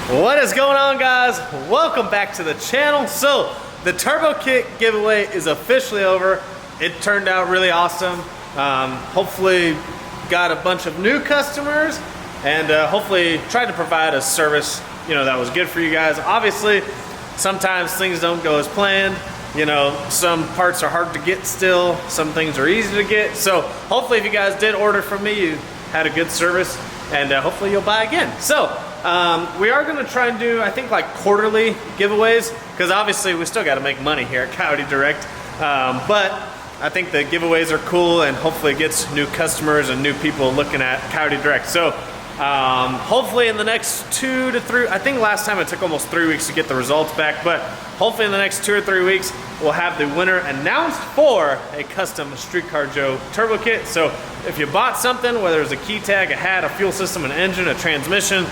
What is going on, guys? Welcome back to the channel. So the Turbo Kit giveaway is officially over. It turned out really awesome. Hopefully got a bunch of new customers and hopefully tried to provide a service, that was good for you guys. Obviously, sometimes things don't go as planned. Some parts are hard to get still. Some things are easy to get. So hopefully if you guys did order from me, you had a good service and hopefully you'll buy again. So we are gonna try and do, I think, like quarterly giveaways, because obviously we still gotta make money here at Coyote Direct. But I think the giveaways are cool and hopefully it gets new customers and new people looking at Coyote Direct. So hopefully in the next 2 to 3, I think last time it took almost 3 weeks to get the results back, but hopefully in the next 2 or 3 weeks, we'll have the winner announced for a custom Streetcar Joe Turbo Kit. So if you bought something, whether it's a key tag, a hat, a fuel system, an engine, a transmission,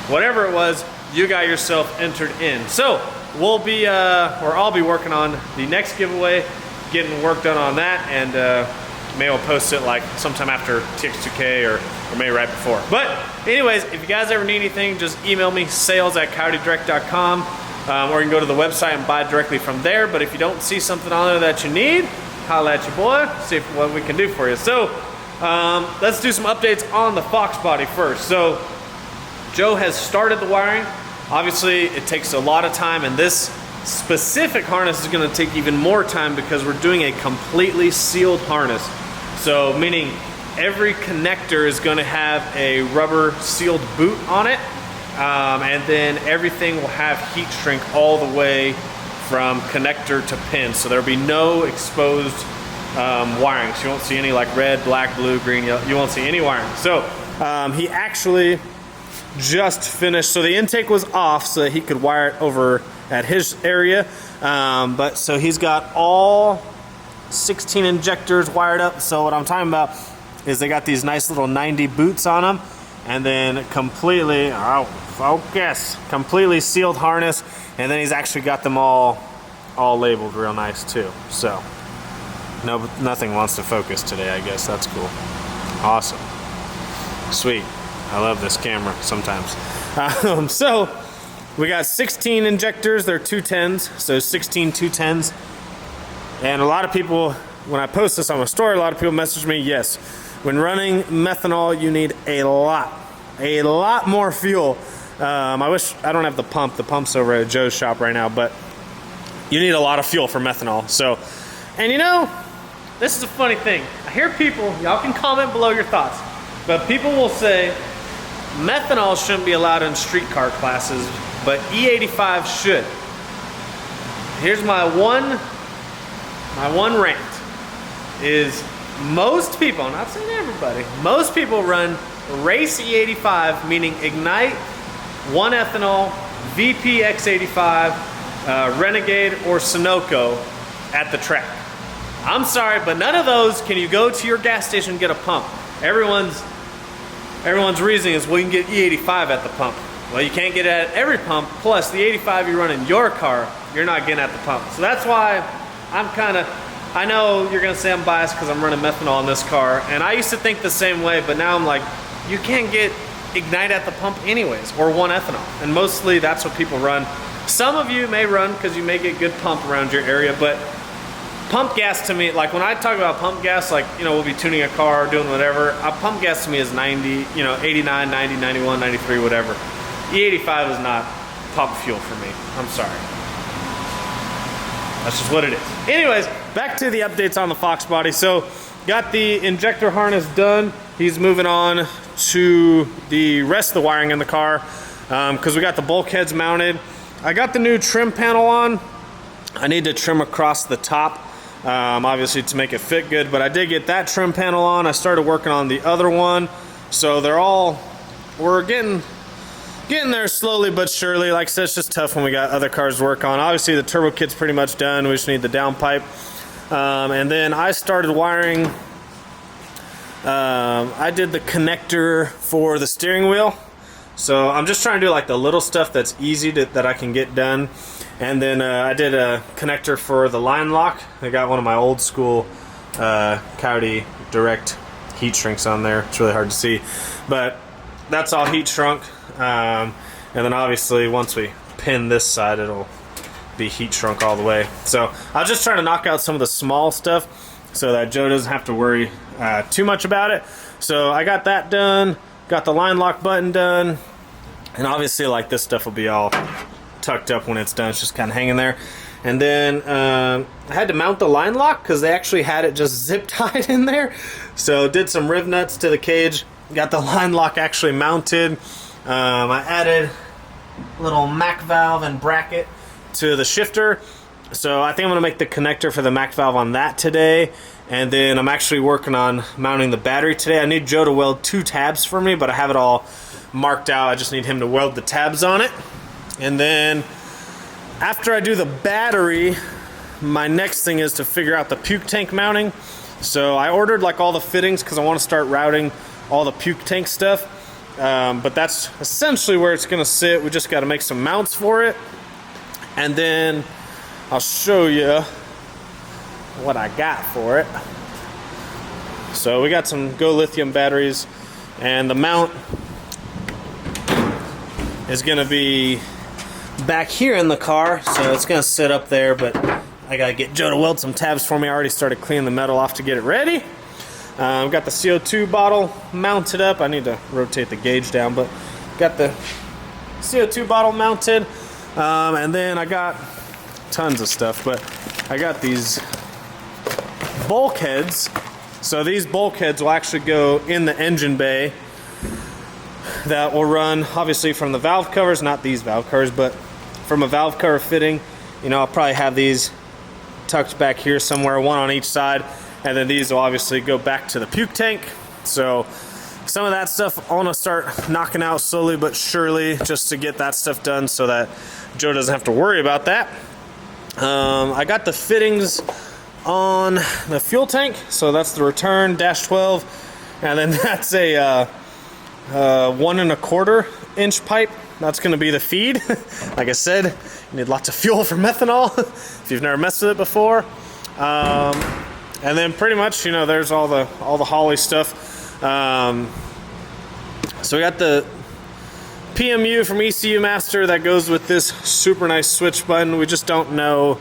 whatever it was, you got yourself entered in. So we'll be, or I'll be working on the next giveaway, getting work done on that, and maybe I'll post it like sometime after TX2K or maybe right before. But anyways, if you guys ever need anything, just email me, sales@coyotedirect.com, or you can go to the website and buy directly from there. But if you don't see something on there that you need, holla at your boy, see what we can do for you. So let's do some updates on the Fox body first. So Joe has started the wiring. Obviously it takes a lot of time, and this specific harness is going to take even more time because we're doing a completely sealed harness. So meaning every connector is going to have a rubber sealed boot on it, and then everything will have heat shrink all the way from connector to pin. So there'll be no exposed wiring. So you won't see any like red, black, blue, green, yellow. You won't see any wiring. So he actually just finished, so the intake was off so that he could wire it over at his area, but so he's got all 16 injectors wired up. So what I'm talking about is they got these nice little 90 boots on them, and then completely, completely sealed harness, and then he's actually got them all labeled real nice too. So nothing wants to focus today, I guess. That's cool. Awesome. Sweet. I love this camera sometimes. So we got 16 injectors. They're 210s, so 16 210s. And a lot of people, when I post this on my story, a lot of people message me, yes, when running methanol, you need a lot more fuel. I wish I don't have the pump. The pump's over at Joe's shop right now, but you need a lot of fuel for methanol. So, and this is a funny thing. I hear people, y'all can comment below your thoughts, but people will say, methanol shouldn't be allowed in streetcar classes, but E85 should. Here's my one rant is most people, I'm not saying everybody, most people run race E85, meaning ignite, 1-ethanol, VP X85, Renegade, or Sunoco at the track. I'm sorry, but none of those can you go to your gas station and get a pump. Everyone's reasoning is, well, you can get E85 at the pump. Well, you can't get it at every pump, plus the 85 you run in your car, you're not getting at the pump. So that's why I know you're gonna say I'm biased because I'm running methanol in this car, and I used to think the same way, but now I'm like, you can't get ignite at the pump anyways, or 1-ethanol, and mostly that's what people run. Some of you may run because you may get good pump around your area, but pump gas to me, like when I talk about pump gas, like, we'll be tuning a car, doing whatever, pump gas to me is 90, 89, 90, 91, 93, whatever. E85 is not pump fuel for me. I'm sorry. That's just what it is. Anyways, back to the updates on the Fox body. So, got the injector harness done. He's moving on to the rest of the wiring in the car, because we got the bulkheads mounted. I got the new trim panel on. I need to trim across the top, obviously to make it fit good, but I did get that trim panel on. I started working on the other one, so we're getting there slowly but surely. Like I said, it's just tough when we got other cars to work on. Obviously the turbo kit's pretty much done. We just need the downpipe, and then I started wiring. I did the connector for the steering wheel, so I'm just trying to do like the little stuff that's easy that I can get done. And then I did a connector for the line lock. I got one of my old school Coyote Direct heat shrinks on there. It's really hard to see, but that's all heat shrunk. And then obviously once we pin this side, it'll be heat shrunk all the way. So I was just trying to knock out some of the small stuff so that Joe doesn't have to worry too much about it. So I got that done, got the line lock button done, and obviously like this stuff will be all tucked up when it's done. It's just kind of hanging there. And then I had to mount the line lock because they actually had it just zip tied in there. So did some riv nuts to the cage, got the line lock actually mounted. I added a little Mac valve and bracket to the shifter. So I think I'm gonna make the connector for the Mac valve on that today. And then I'm actually working on mounting the battery today. I need Joe to weld 2 tabs for me, but I have it all marked out. I just need him to weld the tabs on it. And then after I do the battery, my next thing is to figure out the puke tank mounting. So I ordered like all the fittings because I want to start routing all the puke tank stuff. But that's essentially where it's gonna sit. We just got to make some mounts for it. And then I'll show you what I got for it. So we got some Go lithium batteries, and the mount is gonna be back here in the car, so it's gonna sit up there, but I gotta get Joe to weld some tabs for me. I already started cleaning the metal off to get it ready. Got the CO2 bottle mounted up. I need to rotate the gauge down, but got the CO2 bottle mounted. And then I got tons of stuff, but I got these bulkheads. So these bulkheads will actually go in the engine bay. That will run obviously from the valve covers, not these valve covers, but from a valve cover fitting. You know, I'll probably have these tucked back here somewhere, one on each side, and then these will obviously go back to the puke tank. So some of that stuff I want to start knocking out slowly but surely, just to get that stuff done so that Joe doesn't have to worry about that. I got the fittings on the fuel tank, so that's the return -12, and then that's a 1 1/4 inch pipe. That's going to be the feed. Like I said, you need lots of fuel for methanol if you've never messed with it before. And then pretty much, you know, there's all the Holley stuff. So we got the PMU from ECU Master that goes with this super nice switch button. We just don't know.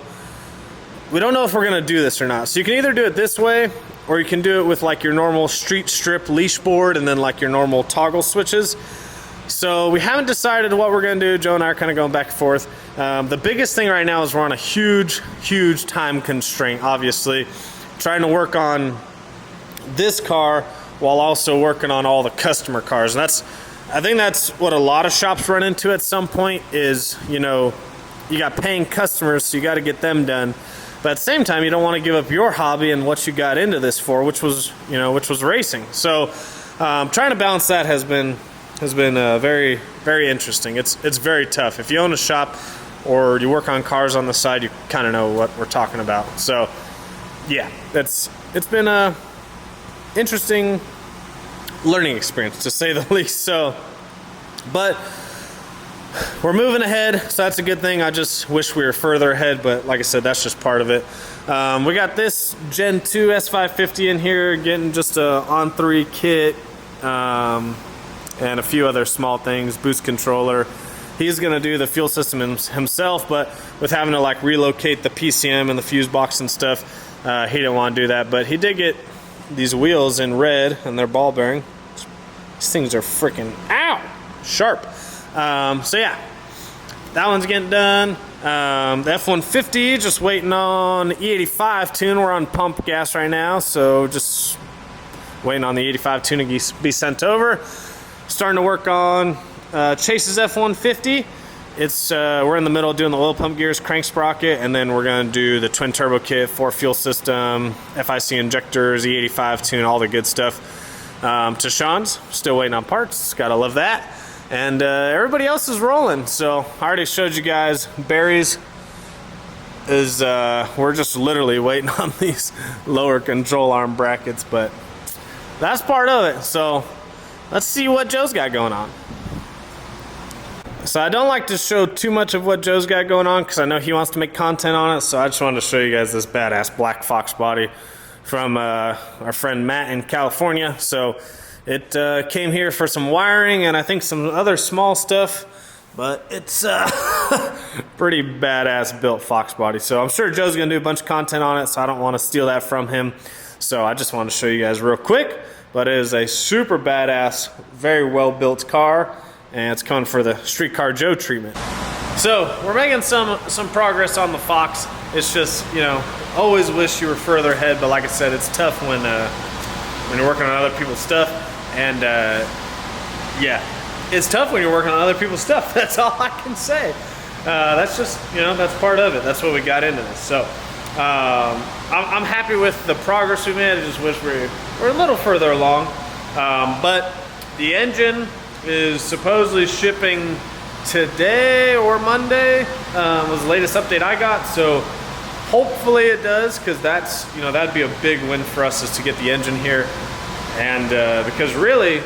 We don't know if we're gonna do this or not. So you can either do it this way, or you can do it with like your normal street strip leash board and then like your normal toggle switches. So we haven't decided what we're gonna do. Joe and I are kind of going back and forth. The biggest thing right now is we're on a huge time constraint, obviously. Trying to work on this car while also working on all the customer cars. And I think that's what a lot of shops run into at some point is, you know, you got paying customers, so you got to get them done. But at the same time, you don't want to give up your hobby and what you got into this for, which was racing. So trying to balance that has been very, very interesting. It's very tough. If you own a shop or you work on cars on the side, you kind of know what we're talking about. So yeah, it's been a interesting learning experience, to say the least. So, but we're moving ahead, so that's a good thing. I just wish we were further ahead, but like I said, that's just part of it. We got this Gen 2 S550 in here, getting just a on-3 kit, and a few other small things, boost controller. He's gonna do the fuel system himself, but with having to like relocate the PCM and the fuse box and stuff, he didn't want to do that. But he did get these wheels in red, and they're ball bearing. These things are freaking sharp. So yeah, that one's getting done. The F-150, just waiting on E85 tune. We're on pump gas right now, so just waiting on the 85 tune to be sent over. Starting to work on Chase's F-150. It's we're in the middle of doing the oil pump gears, crank sprocket, and then we're gonna do the twin turbo kit, 4 fuel system, FIC injectors, E85 tune, all the good stuff. To Sean's, still waiting on parts. Gotta love that. And everybody else is rolling. So I already showed you guys. Barry's is we're just literally waiting on these lower control arm brackets, but that's part of it. So let's see what Joe's got going on. So I don't like to show too much of what Joe's got going on because I know he wants to make content on it. So I just wanted to show you guys this badass Black Fox body from our friend Matt in California. So it came here for some wiring and I think some other small stuff. but it's pretty badass built Fox body. So I'm sure Joe's gonna do a bunch of content on it, so I don't wanna steal that from him. So I just wanted to show you guys real quick, but it is a super badass, very well built car, and it's coming for the Streetcar Joe treatment. So we're making some progress on the Fox. It's just, you know, always wish you were further ahead, but like I said, it's tough when you're working on other people's stuff, and yeah, it's tough when you're working on other people's stuff. That's all I can say. That's just, you know, that's part of it. That's what we got into this. So I'm happy with the progress we made. I just wish we're a little further along. But the engine is supposedly shipping today or Monday, was the latest update I got. So hopefully it does, because that's, you know, that'd be a big win for us, is to get the engine here. And because really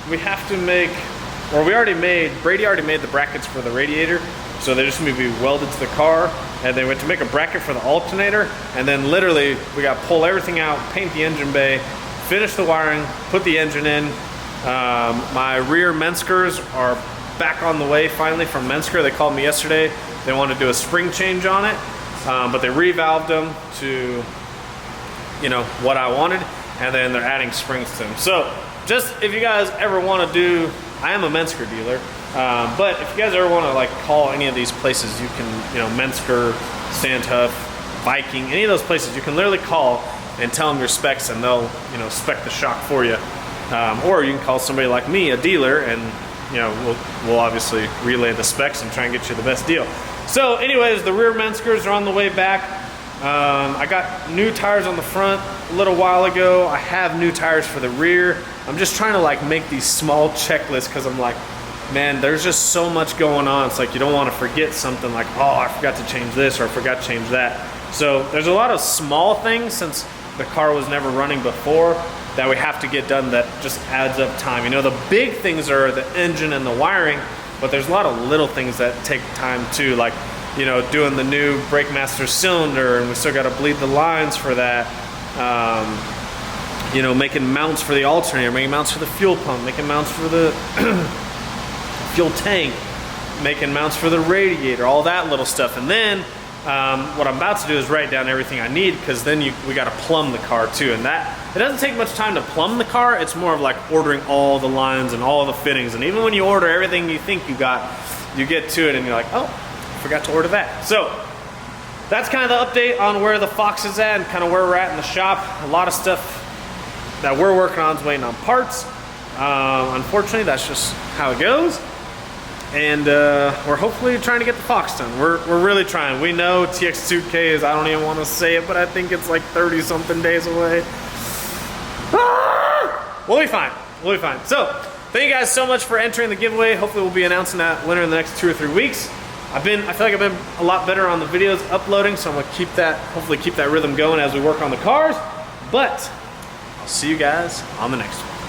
we have to make, or Brady already made the brackets for the radiator, so they're just gonna be welded to the car, and then we have to make a bracket for the alternator, and then literally we got to pull everything out, paint the engine bay, finish the wiring, put the engine in. My rear Menskers are back on the way finally from Mensker. They called me yesterday. They wanted to do a spring change on it, but they revalved them to, you know, what I wanted, and then they're adding springs to them. So just if you guys ever want to do, I am a Mensker dealer, but if you guys ever want to like call any of these places, you can, you know, Mensker, Sandhuff, Viking, any of those places, you can literally call and tell them your specs, and they'll, you know, spec the shock for you. Or you can call somebody like me, a dealer, and, you know, we'll obviously relay the specs and try and get you the best deal. So anyways, the rear Menskers are on the way back. I got new tires on the front a little while ago. I have new tires for the rear. I'm just trying to like make these small checklists, because I'm like, man, there's just so much going on. It's like you don't want to forget something, like, oh, I forgot to change this, or I forgot to change that. So there's a lot of small things, since the car was never running before, that we have to get done that just adds up time. You know, the big things are the engine and the wiring, but there's a lot of little things that take time too, like, you know, doing the new BrakeMaster cylinder, and we still got to bleed the lines for that. You know, making mounts for the alternator, making mounts for the fuel pump, making mounts for the fuel tank, making mounts for the radiator, all that little stuff. And then what I'm about to do is write down everything I need, because then we got to plumb the car too. And that, it doesn't take much time to plumb the car. It's more of like ordering all the lines and all the fittings. And even when you order everything you think you got, you get to it and you're like, oh, forgot to order that. So that's kind of the update on where the Fox is at and kind of where we're at in the shop. A lot of stuff that we're working on is waiting on parts. Unfortunately, that's just how it goes. And we're hopefully trying to get the Fox done. We're really trying. We know TX2K is, I don't even want to say it, but I think it's like 30 something days away. Ah! We'll be fine. We'll be fine. So thank you guys so much for entering the giveaway. Hopefully we'll be announcing that winner in the next 2 or 3 weeks. I feel like I've been a lot better on the videos uploading, so I'm gonna keep that, hopefully keep that rhythm going as we work on the cars. But I'll see you guys on the next one.